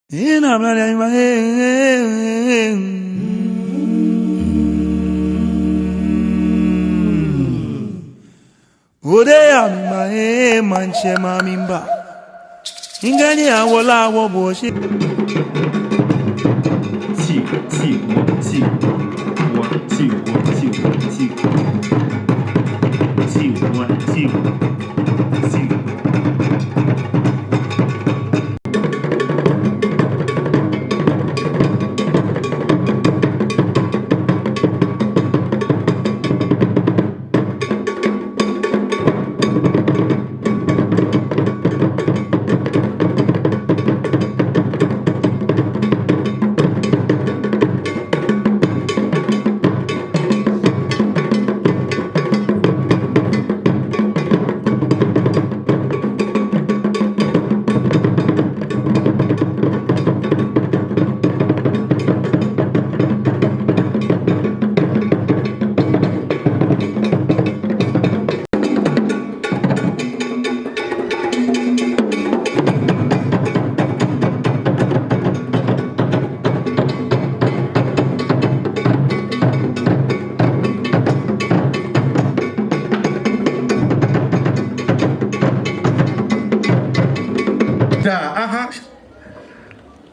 In a man, Odea, my manche mamimba. Ingania will our worship.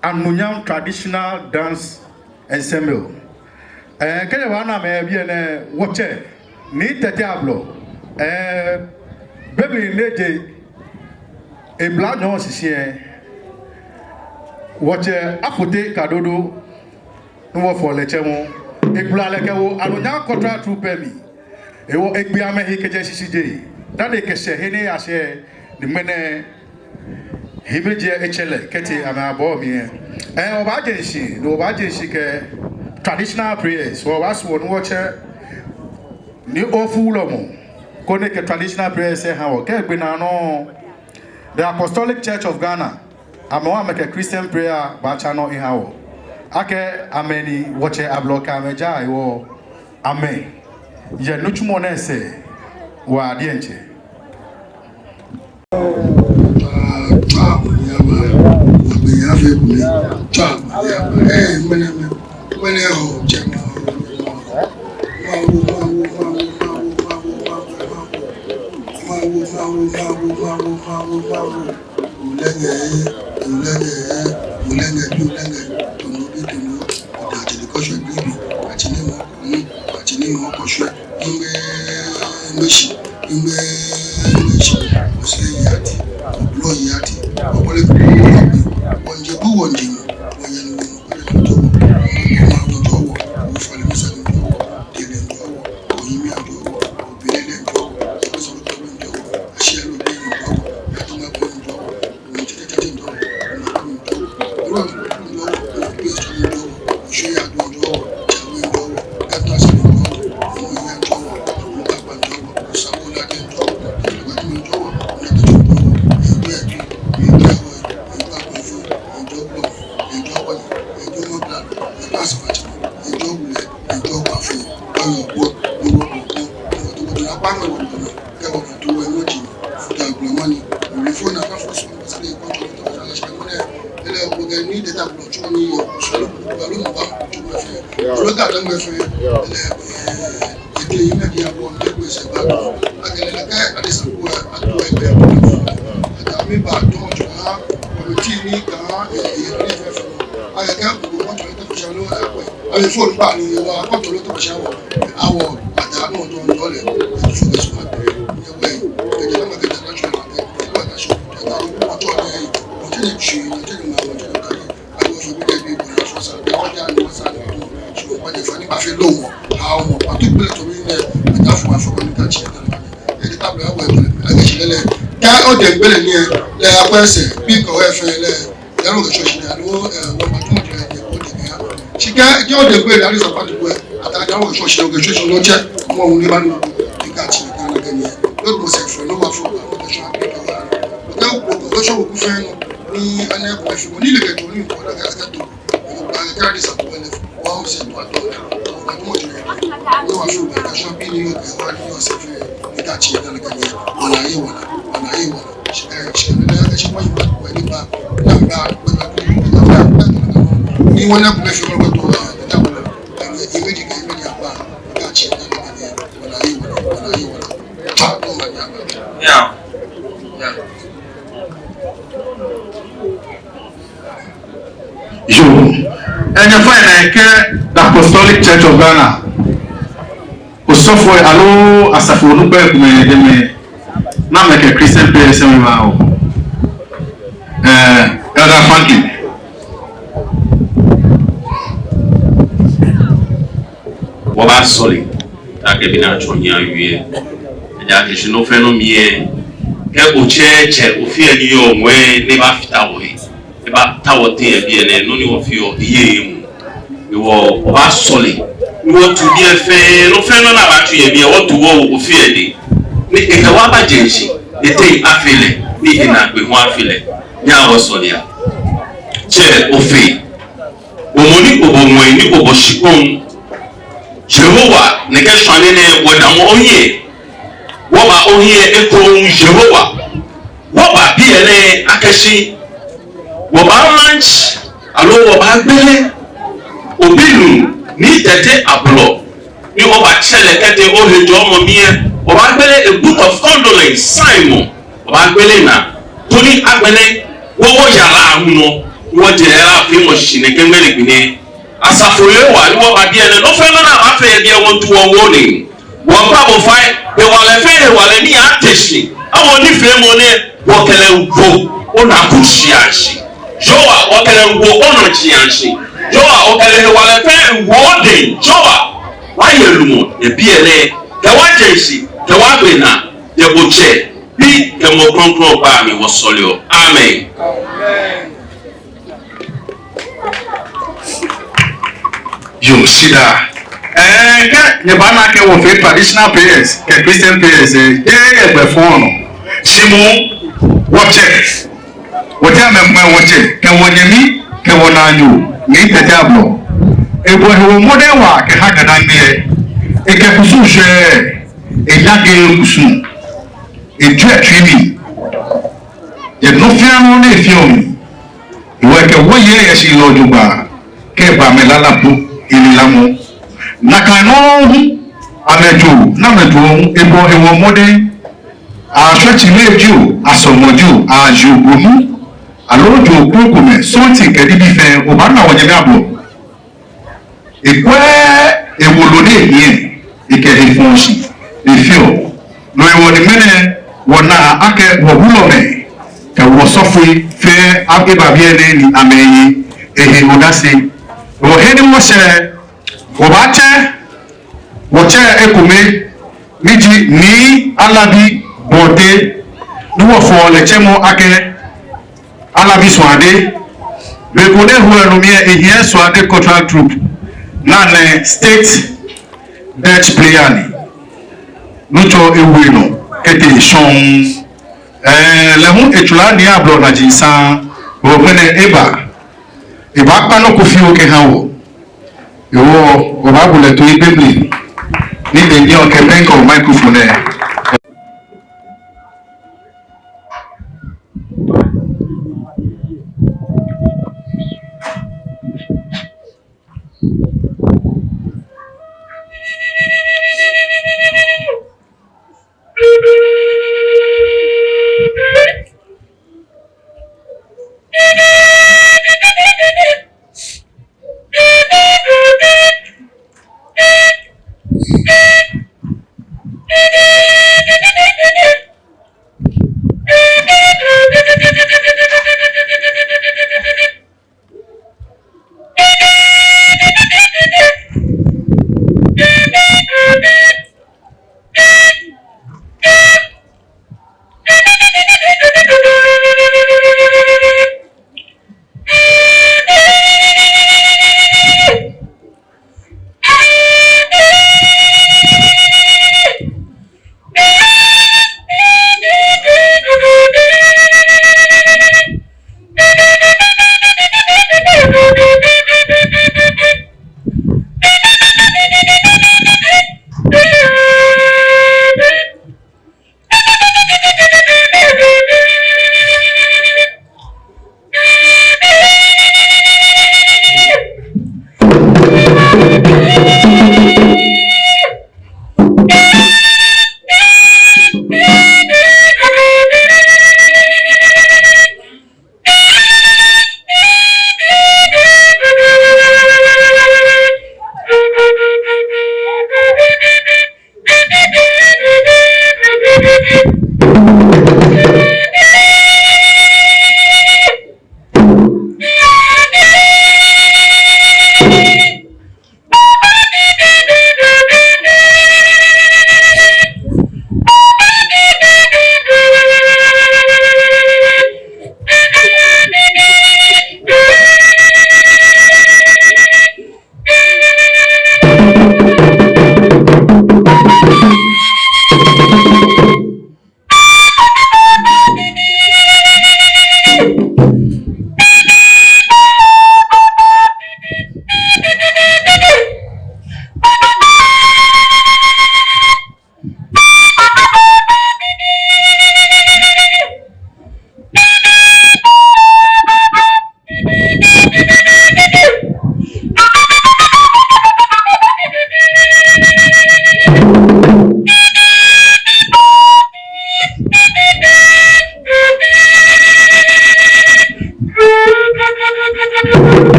Amunyam traditional dance ensemble. Kenya wana me bien watch ni Tettey Ablorh. Baby neje Ablorh no sisi watch afote kadodo no for lechemo Ablorh lekewo anunyam contra troupe mi. Ewo egbia me hikeje sisi dey. That dey kese hene ase the mene Hibeje echele kete amabo mi obajenshi no obajenshi ke traditional prayers so was one watch ni ofulomo kone ke traditional prayers say how ke gbe na no the Apostolic Church of Ghana amawa make a Christian prayer ba cha no in how ake ameni watch Ablorh ka meja iwo amen ye no tumo na se wa de enche want to be sure what to Yeah. Yo, and you find like the Apostolic Church of Ghana. Osofo alo asafo no ba kuma de me na make Christian prayer we wa o. Elder Franklin. Waba sorry. Take bi na chonya wie. Ya ke shino feno mie. Ke o che ofie ni yo nwe ne ba fita wo yi. E ba ta wo te bi ene no ni ofie o ye mu. We wo waba sorry. Wo tu bi efe no feno na ba tu ye bi wo tu wo ofie de. Ni e ka wa ba jenshi. E te afile. Ni ina gbe ho afile. Ya wo sorry ya. Che ofie. Omoni obonwe ni oboshikon Jehovah neke shwane ne wadamo ohie waba ohie ekron Jehovah waba biene akashi waba lunch alo waba gbele obinu ni Tettey Ablorh ni waba chele kete ohejo omo mie waba gbele a book of Condolence Simon waba gbele na toni agbele wowo yara ahuno wo jera fi mo shineke ngele gbine asafoye wa ni wo badie ne no fe no na afa bia won to wo ni wo pa bo fai be wale fe e wale ni ateshi awon ni fe mo ne wo kele ugo ona kushiashi joa wo kele ugo ona chianshi joa wo kele wale fe wo de joa wa yelumo e bia ne ke wa jeshi ke wa be na ye boche bi ke mo kronkron ba mi wo solio amen. You see that? The banner can offer traditional prayers, Christian prayers. Simon, watch it. Whatever watch it. Can one me? Can one on you? Need the Ablorh. A boy who modern work, a hacker than me. A capusu, a yaggy soon. A jet tree. Yet no fear on a film. You work a 1 year as you know, Keba Melalapu. Ililamu nakano amejo na mejo ebo ewo mode ahwechi leju asomoju ajugumu alojo okukume something kedi bi fe oba na wonye Ablorh ekwe ewolode nie ikede funshi efio no ewo ni mene wona ake wo hulome ke wo sofui fe abeba biene ni ameyi ehe odase wo heni mo se wo bate wo che ekume miji ni alabi bode duwo fo le chemo ake alabi swade be kode huero mi ehie swade cultural troupe na ne state dutch player ni nucho ewino kete shon le hu etula ni Ablorh na jinsan wo mene Iba pano kufi oke hawo. Yo obabule to ibebli. Ni de ni oke benko microphone.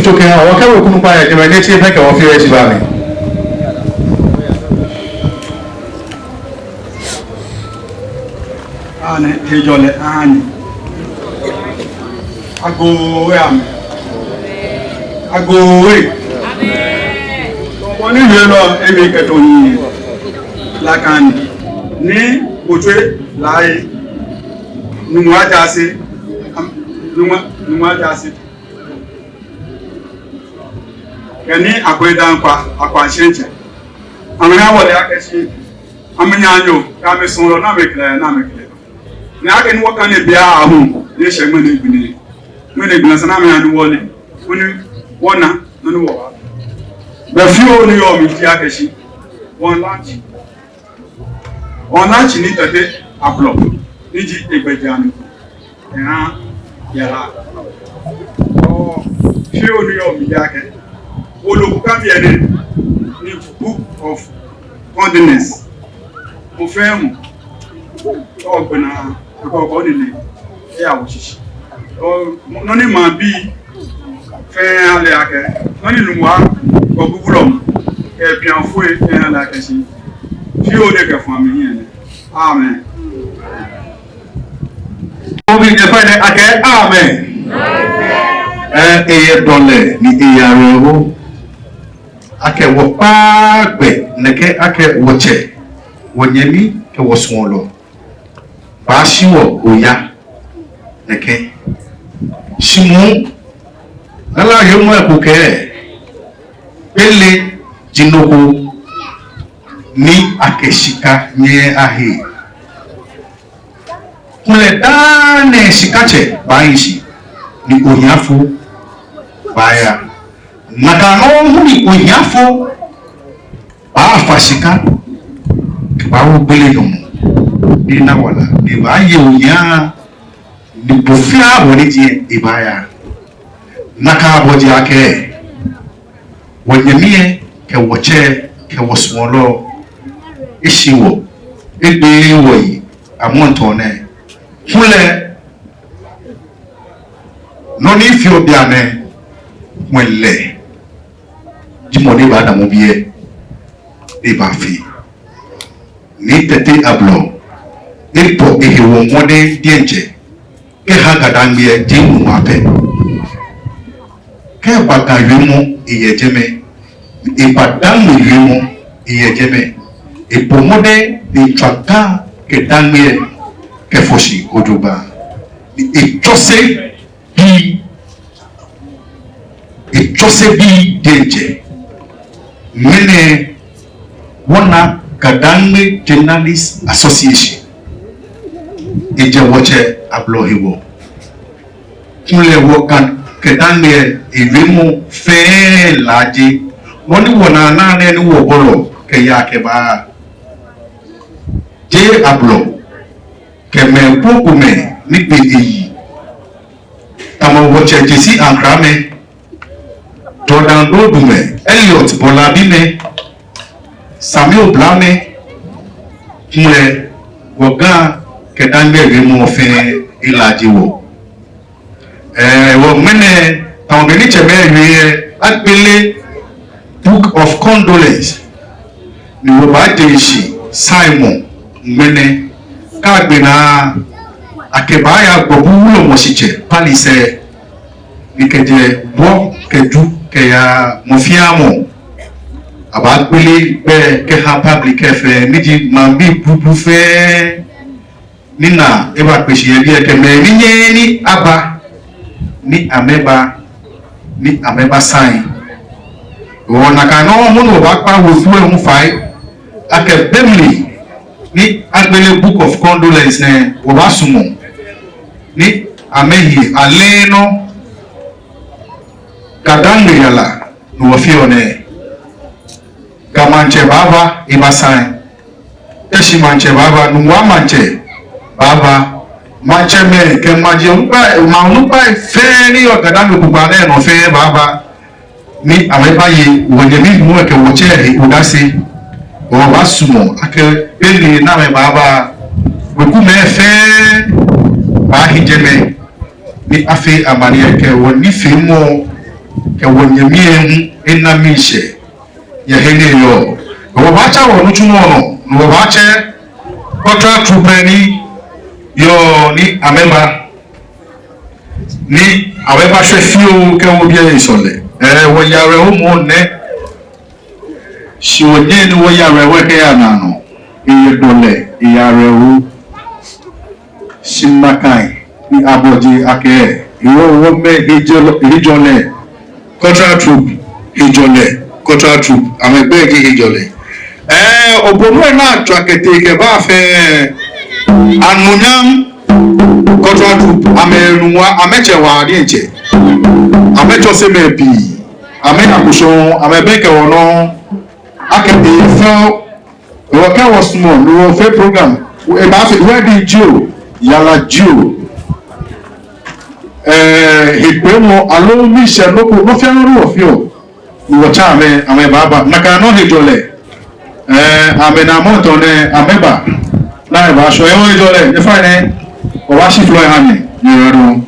Okay, I can't open by the native pack of your valley. Anne, Tejole, Anne. I go where I go away. One year, every Catoni, like Anne, ne, Butcher, lie, Numadasi, Numadasi. Kani akweda nkwa akwanhyenche amena wole akashi amenyanyo ka mesonlo na mekle na ake ni woka ne bia ahu ne hyegme ne gbini mene gbina sana amenyanyo wole oni wona no wo ba fio ni yo mi ti akashi won lunch ni Tettey Ablorh niji egbejanu ya oh fio ni yo mi akashi in the book of Condolence. Confirm. Oh, Bena, Condolence. Yeah, which none man be fair like none in one or Google. A piano for it, like I see. Few nigger for me. Amen. Amen. Ni ake wo paagbe neke ake woche wonyemi ke woswolo baashiwo oya neke Shimu nala yomo ekuke pele jinoko ni akeshika nye ahi kule dane shikache baishi ni unyafu baya nakano ni unyafu afashika bawo bele yomo ina wala ni baye unya ni bofia woni je ibaya naka boji ake wonyamie ke woche ke wosmolo ishiwo egbe woyi amontone fule noni fi obiane wele jimode ba da mobie e ba fi ni Tettey Ablorh ipo ehewo mode dienje ke hagadangbe jimu mape ke bagayemo iyejeme ibadamu yemo iyejeme ipomode itwaka ke dangbe ke foshi ojoba itose bi denje mene wana Kadangbe Journalist Association eje woche Ablorh hiwo kule wokan kedangbe evemu fe laje woni wona na ne ni wo bolo ke ya ke ba je Ablorh ke me pokume ni pe yi tamo woche jesi ankrame Jordan Rodume Elliot Bolabime Samuel Blame kule woga kedangbe evemu fe ilaje wo wo mene tawngeni chebe wiye akpele Book of Condolence ni wo ba deshi Simon mene ka gbe na akebaya gbobulo mosiche palise nikeje bo kedu ke ya mofiamo abakpele be ke ha public fe niji mambi bubu fe nina eba peshi ye ke me ni aba ni ameba sign wona kano munu bakpa wo fu emu fai ake bemli ni agbele Book of Condolence ne wo basumo ni amehi aleno kadangbe yala no fione kamanche baba iba sign eshi manche baba nuwa manche baba manche me ke maji unpa fe ni okadangbe bugba no fe baba ni amebaye wonyemi mu ke woche udase o basumo ake bele na me baba weku me fe ba hijeme ni afi amani ke woni fe mo ke wonyemi enu ena mishe ya hene yo o ba cha wo nuchu no ba che contract trupeni yo ni amemba ni aweba hwe fio ke wo bia isole wo yare o mo ne si wo je ni wo yare we ke ya na no iye dole yare o simakai ni aboji ake wo me hijole contract troop hijole contract troop amegbe ki hijole obonu na trakete ke ba fe anunyam contract troop ameruwa amechewa ri enche amecho se mebi ame akuso amebeke wono akede fo wo ka wo small no fe program e ba fe wedding jo yala jo hipemo alo mi se loko no fe ru ofio wo cha ame baba naka no hejole ame na moto ne ameba na ba so e wo hejole e fa ne o wa shi flo e hane ni ro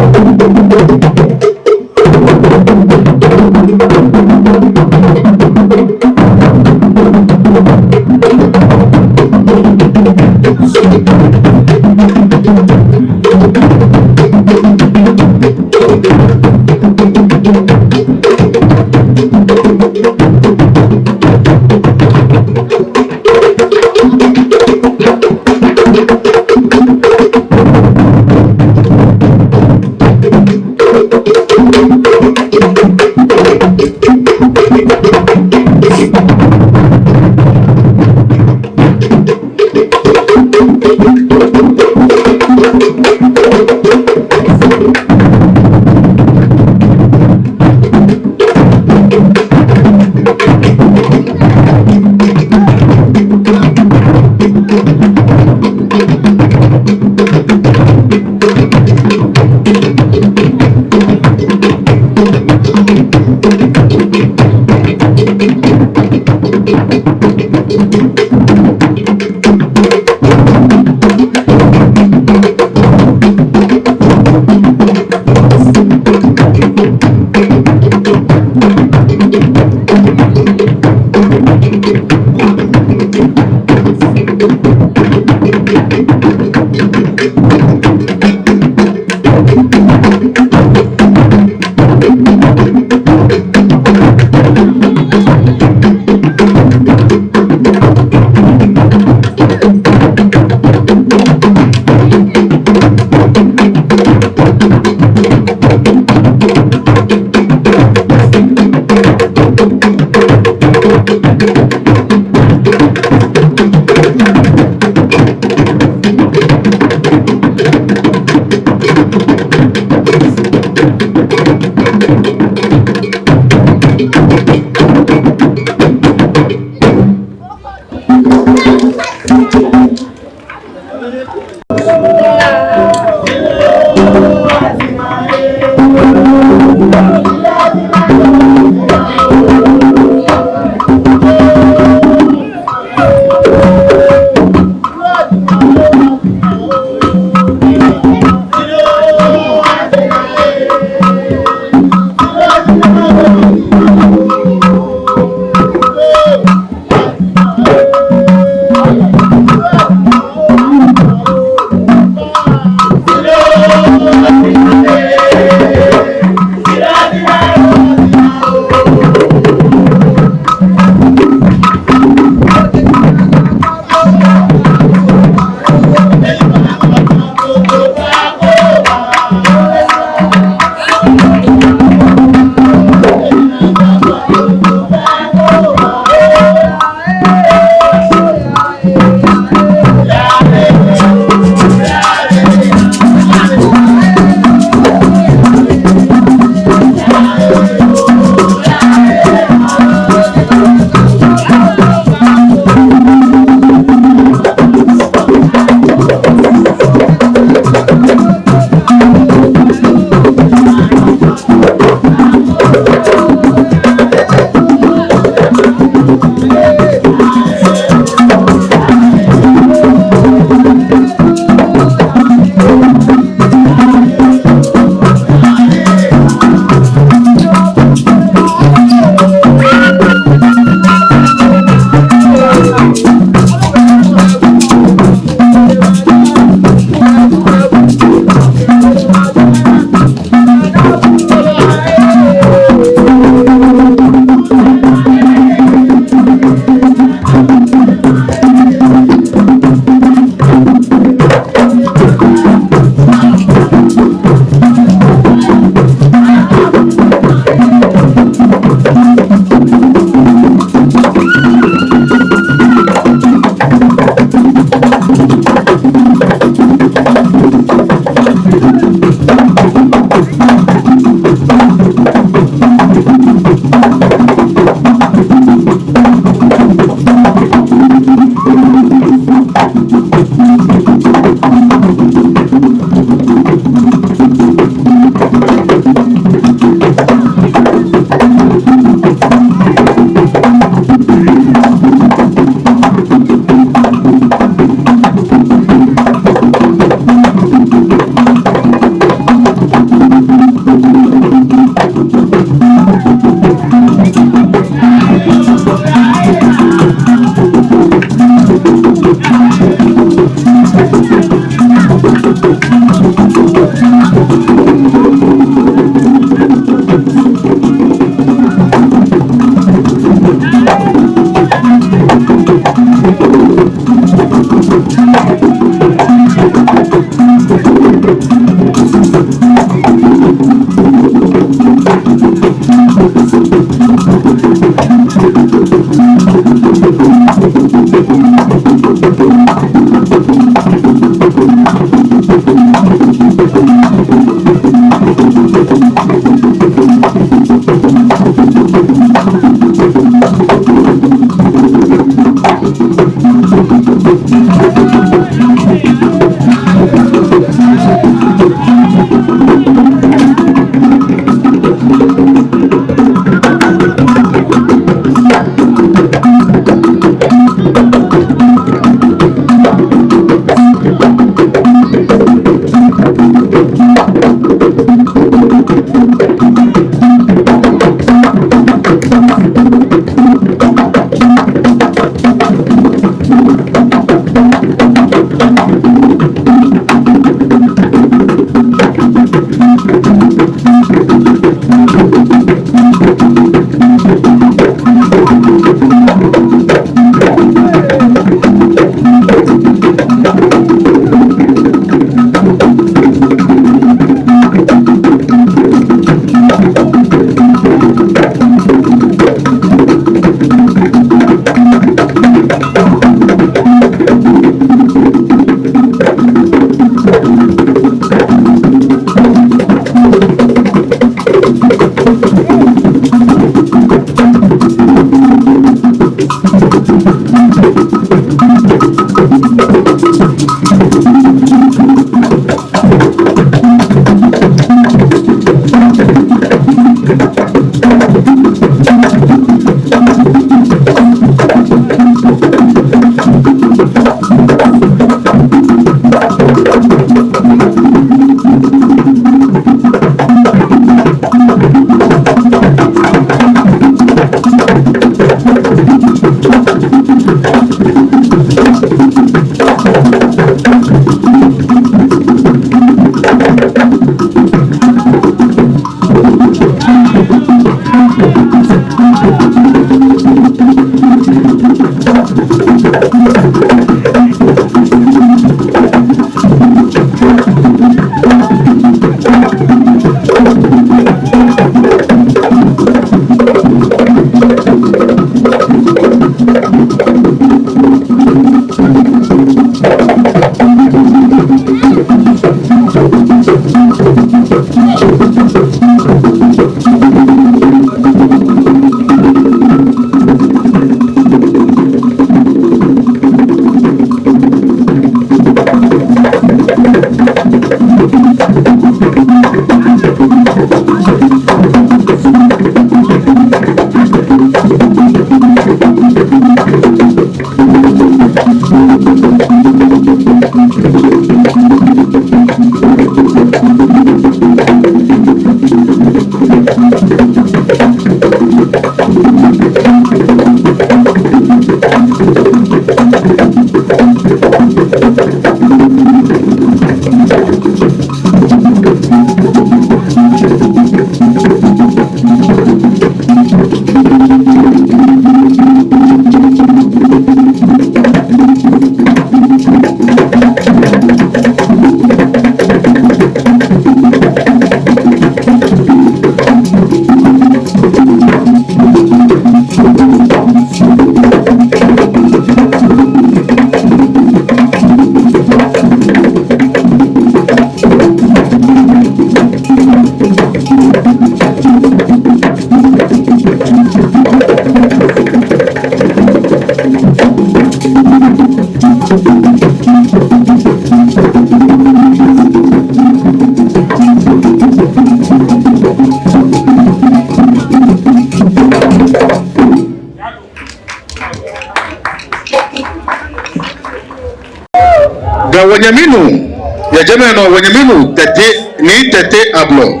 Wanyaminu ya jana no wanyaminu Tettey Ablorh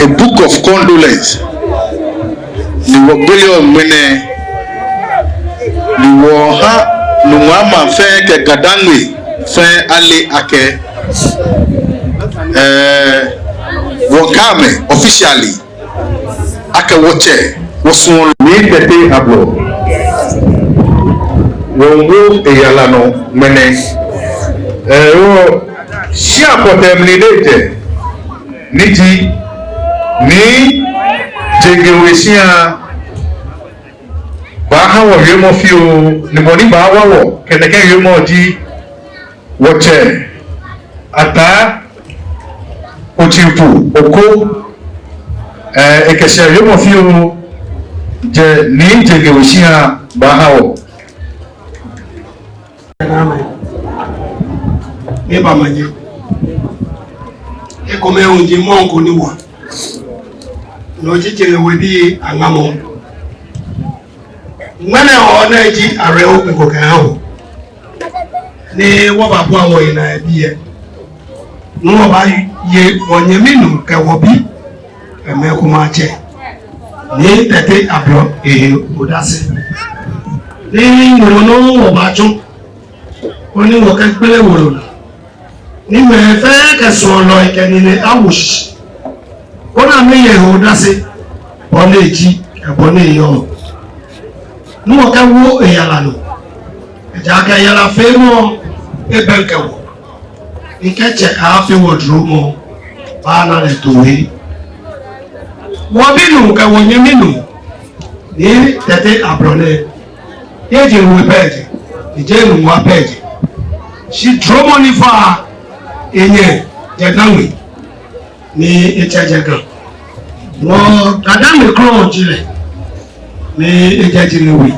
a book of condolence ni wogele omene ni wo ha no ma fe ke gadanwe fe ale ake wokame officially ake woche wosun ni Tettey Ablorh wongo eyalano mene o si apotemlidete niti ni jegewesiya ba hawo yemo fio ni boni ba wawo keneke yemo di woche ata otipu oko ekese yemo fio je ni jegewesiya ba hawo eba manye ekome unji mongo ni wa no jijere wedi angamo ngane ona ji are o ko kan ho ni wo ba bo awon ina ebiye nu wo ba ye Wanyaminu ke wo bi eme ko ma che ni Tettey Ablorh odase ni mo no wo ba tun oni wo kan pele woro ni me fe ke so lo ikeni ni awush ona me ye odase boneji e bone yo nu wo kan wo eyala no ja ka yala fe mo e ben ke wo ikeche a fe wo dro mo ba na le towe wo binu ka Wanyaminu ni Tettey Ablorh le ye je wo peje je nu wa peje she draw money for enye jedanwe ni echajagan wo dadanwe kro jile ni ejajilewe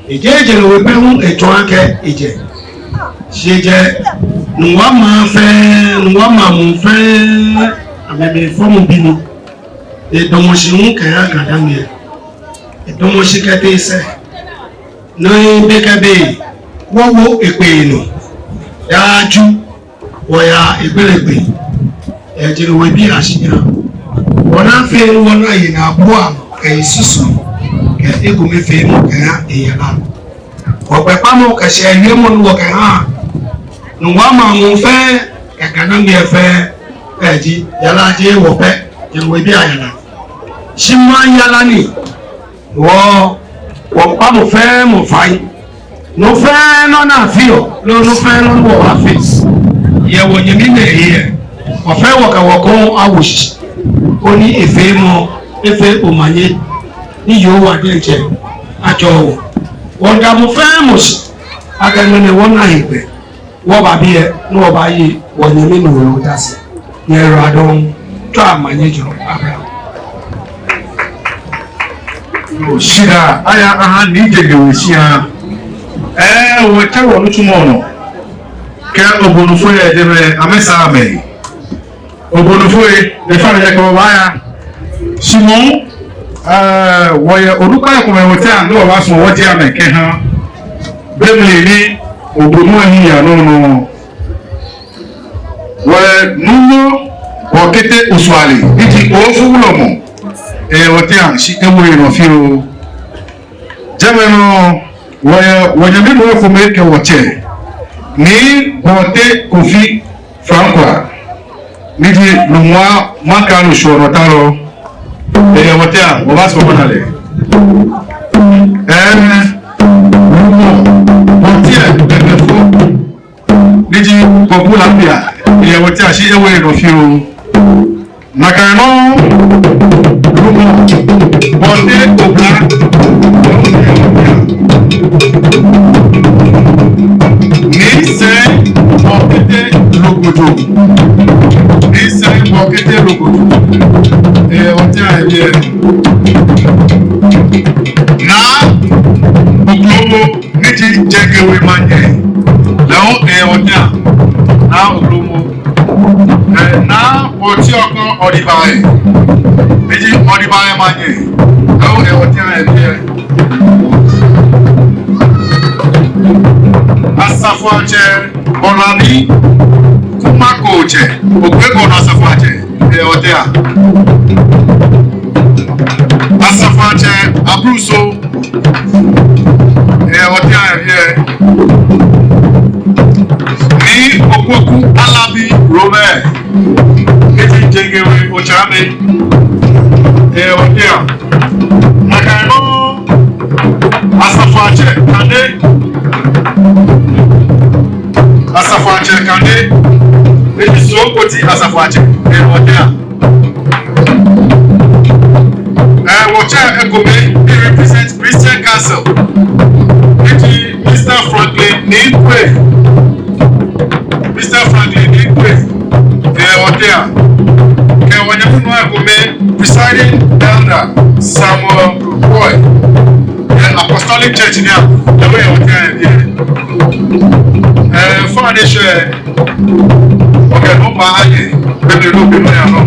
ejajilewe pe mu eto ake eje seje nuwa ma mu fe ameme fomu binu edomoshi kan dadanwe edomoshi kete ise no bekabe wo epe inu dájú wọ́ya ìgbélẹ̀gbẹ̀ ẹ̀jẹ̀ ìwé bí àṣìyàn wọ́n á fẹ́ wọn láyé náà bọ́ àmọ́ kẹ̀yìn sísun kẹ̀ égùnmí fẹ́ mú kẹ̀yà èèyàn náà ọ̀pẹ̀ pàmò kẹ̀sẹ̀ ilé mọ́nu wọ̀ kẹ̀yà nùwọ́n máa mú fẹ́ kẹ̀kẹ́ náà bí ẹ fẹ́ ẹ̀jì yàrá jẹ́ wọ̀pẹ́ ìwé bí àyànà ṣí máa ń yàrá nì wọ́n pàmò fẹ́ mọ̀ fáyín no fẹ́ lọ́nà àfihàn ló fẹ́ lọ́nà wọ̀ wá fẹ́ yẹ Wanyaminu èyí ọ̀fẹ́ wọ̀kẹ̀wọ̀kọ́ awòṣì ó ní èfé mọ́ èfé òmànyé ní yóò wà dé jẹ àjọ ọ̀wọ̀ wọ́n dàmú fẹ́ mọ̀ sí agẹnulẹ̀ wọ́n náà ìgbẹ́ wọ́n bá bí ẹ ní wọ́n bá yí Wanyaminu rẹ̀ ó dá sí ní ẹ̀rọ àdán tó àmànyé jọ abúlé. Shida aya aha ni jegewesiya wote wo lutumono ke obonufo ye debe amesa ame obonufo de fara ya ko baya Simon woye odupa ko me wote ando wa so wote ame ke ha Bemini Obumu ya no we nuno wakete uswali iti ofu ulomo wotia shi ewe no fio jameno wanyamimu wako meke wote ni bote Kofi Francois niji numwa makanu shoro taro wotia wabasu wanale niji popula pia wotia shi ewe no fio nakano lumo bote obla ni se bokete logodo ni se bokete logodo wotia ebie na oglomo niji jegewe manje lao wotia na oglomo na oti oko odibae niji odibae manje lao wotia ebie asafuache Bolani kumakoche okwego na asafuache wotia asafuache abruso wotia ebie ni okwoku alabi Robert keti jengewe ochame wotia nakano asafuache kande asafuache kande eji so koti asafuache wotia wotia ekome represent Christian Council eji Mr. Franklin Nikwe Mr. Franklin Nikwe wotia ke wanyamu ekome presiding elder Samuel Boy Apostolic Church ni awe wotia foundation okay no ba aye bebe lo bi no ya no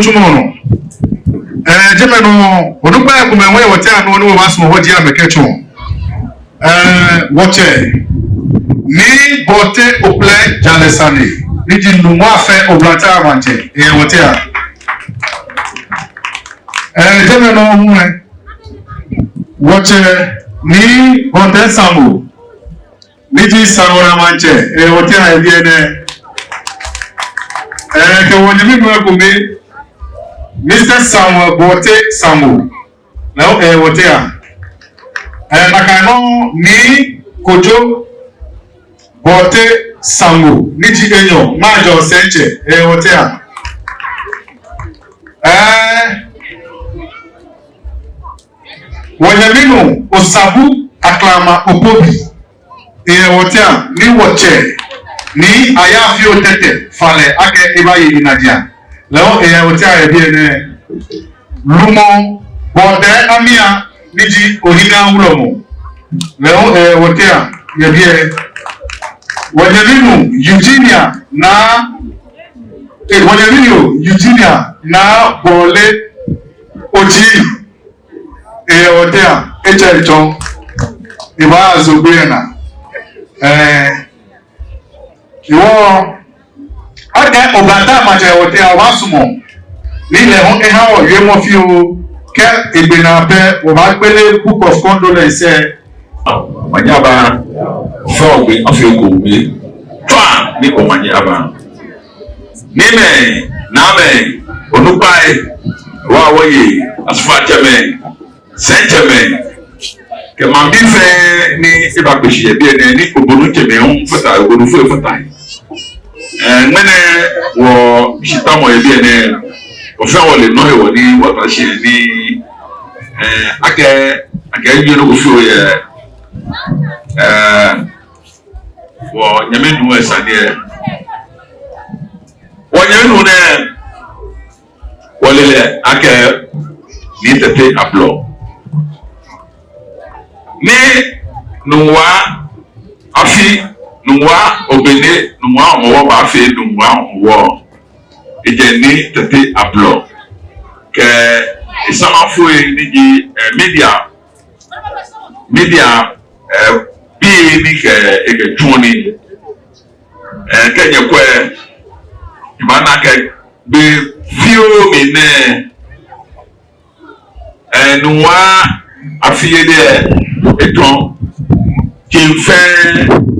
Chumono jemeno odugba kumenwe wote anu ni wo baso wo dia mekecho wote ni bote ople jalesani ni ji nu wa fe oblata manje wote jemeno hunwe wote ni bote samu ni ji sarora manje wote ebiene ke wonyemi no ekumi Mr. Samuel Bote Samu. Now, what here? Nakano ni Kojo Bote Samu. Niji enyo majo senche. What here? Wanyamino Osabu Aklama Opobi Wotia ni Woche ni Ayafio Tettey Fale Ake Ibayi Inadia Leo Wotia Ebiene Lumo Bode Amia Niji Ohina Ulomo Leo Wotia Yebie Wanyamino Eugenia na Wanyamino Eugenia na Bole Oji Wotia Echerichon Iba Zobriana Iwo Ade Obata Maja Wotia Wasumo Nile Hon Eha Oye Mofio Ke Igbenape Wobagbele Book of Condolence Manyaba Fogwe Afiokume Twa ni Manyaba Nime Name Onupai Wawaye Asfatame Sentame Kemambi fe ni Ibabeshi Ebiene ni Obonu Cheme Fata Obonu Fu Fata Mene wo Shitamo Ebiene Ofa wole no he woni watashi ni ake yeno Ofu ye wo Nyamenu Esane wo Nyamenu ne wolele ake ni Tettey Ablorh ni nuwa afi nuwa obene nuwa owo ba afi nuwa owo eje ni Tettey Ablorh ke isamafo ni media bi ni ke egetuni kenye kwe ibana ke be fio mine nuwa afiye de eton kimfe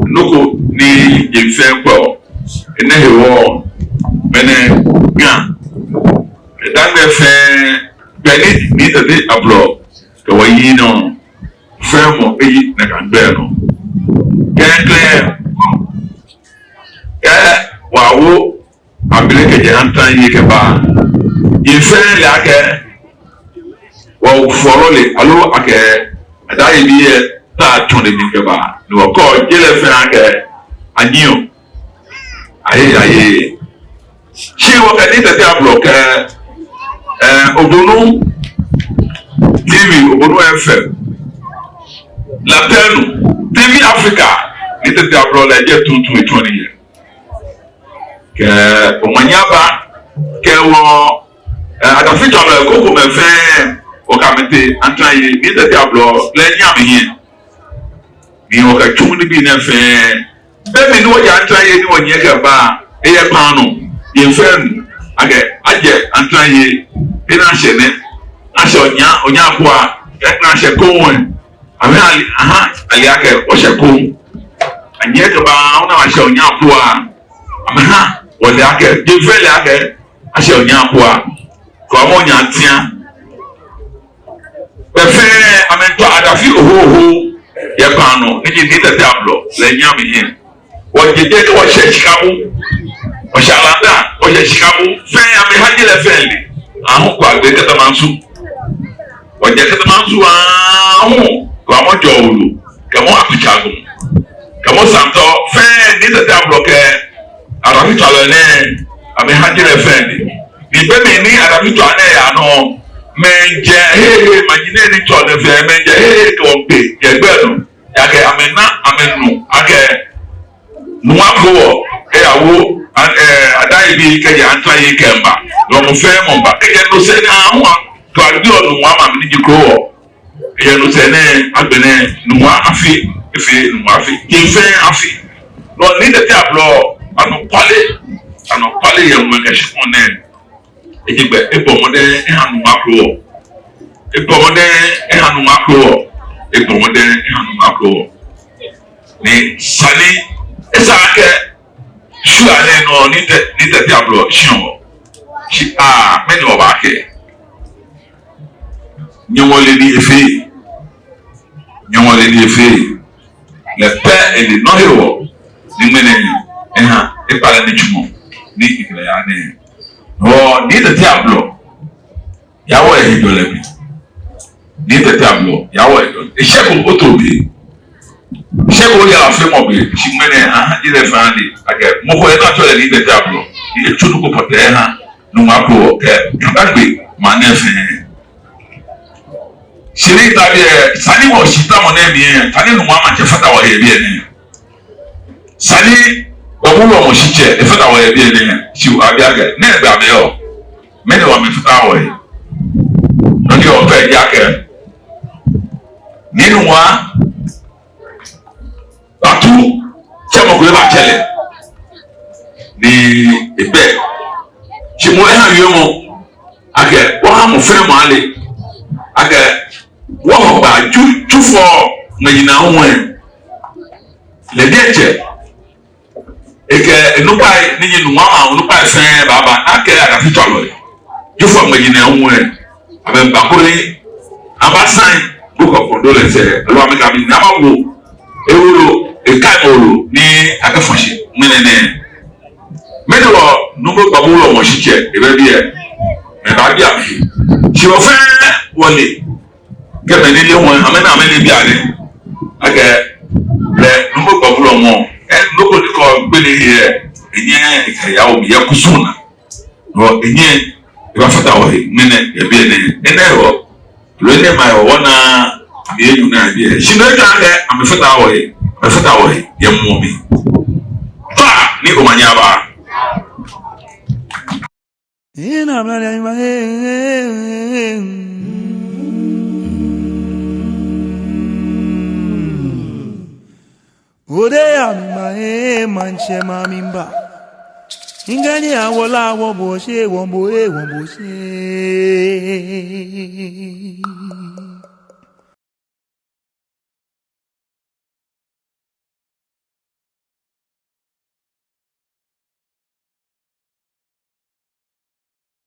noko ni kimfe kwa ene hewo bene gan edan fe bene ni Tettey Ablorh ke wayi no femo eyi na kan be no kekle wawo abireke je antan yi ke ba ife le ake wo forole alo ake adai biye ta tonde ni ke ba no ko jele fe ake anio aye chi wo ka ni Tettey Ablorh ke Obonu TV Obonu FM la tenu TV Africa ni Tettey Ablorh la je tuntun 20 years ke omanyaba ke wo adafito la koko me fe o kamete antraye ni Tettey Ablorh le nyame yen ni o ka chumuni bi na fe be mi ni o ya antraye ni o nye ke ba eye panu ye fe age aje antraye ina shene asho onya kwa na she konwe ame ali ake o she kon anye ke ba ona wa she onya kwa ame wole ake devele ake ashe onya kwa ko amonya tia befe amento adafi ohoho ye pano ni Tettey Ablorh le nyame yen wo jeje wo shechikabu wo shalanda wo shechikabu fe ame hajile feli ahu kwa gbe ketamansu wo je ketamansu ahu ko amojo olu kemo apikagu kemo santo fe ni Tettey Ablorh ke arabito alone ame hajile feli ni bebe ni arabito ane ya no menje imagine ni to de fe menje to pe yegbe no yake amena amenu ake nuago yawo adai bi ke ya antraye kemba no mo fe mo ba ke no se na ho to adi onu wa ma ni jiko ye no se ne agbene nuwa afi efe nuwa afi kinfe afi no ni Tettey Ablorh anu pale ye mo ke shikone ejigbe ebomode ehanu makro ni sani esake shuale no ni Tettey Ablorh shon shi meni obake nyewole ni efe le pe e di no hewo ni meni e pale ni chumo ni ikle ya ne o ni Tettey Ablorh yawo e hidolebi ni Tettey Ablorh yawo sheko otobi sheko ya afi mo bi shimene ile fandi ake mo ko eta to ni Tettey Ablorh ile chudu ko pote ha no mako ke mane fe shiri tabi sani wo shita mo na bi tani no mama che fata wo ye bi ene sani obulo mo shiche e fata wo ye bi ene shi abia ke na be abio mene wa me fata wo ye ndi o pe jake nínú wa bàtú tí ọmọkùnrin bá tẹlẹ ní ìbẹ tí mo ẹhàn yìí mu agẹ wọn á mọ fẹrẹ mọ alẹ agẹ wọn mọ gbà túfọ nàyìnà ọhún ẹ lẹdí ẹjẹ eke enupa níyìn nù wọn àwọn enupa ẹsẹ bàbá akẹ àgàfi tọlọ yìí túfọ nàyìnà ọhún ẹ abẹ mbàkúrẹ abasan. Book of Condolence lo mi ka bi na ma wo ewuro e ka oro ni akafoshi menene mede wo number babulo mo shiche e be bia me ba bia shi wo fe wole ke me ni le won amena amena bia ni ake le number babulo mo loko ni ko gbele here enye ke ya o bi ya kusuna ro enye e ba fata wo mene e bia ni ene ro lóde ma yọ wọn náà àbíyẹ yìí náà àbíyẹ ṣìnà ẹjọ àgẹ àmẹfẹta wọ̀nyí yẹ mú mi fa ní ọmọnyaba. Ode ya mi manche mamimba. Ingani awola wo bo she.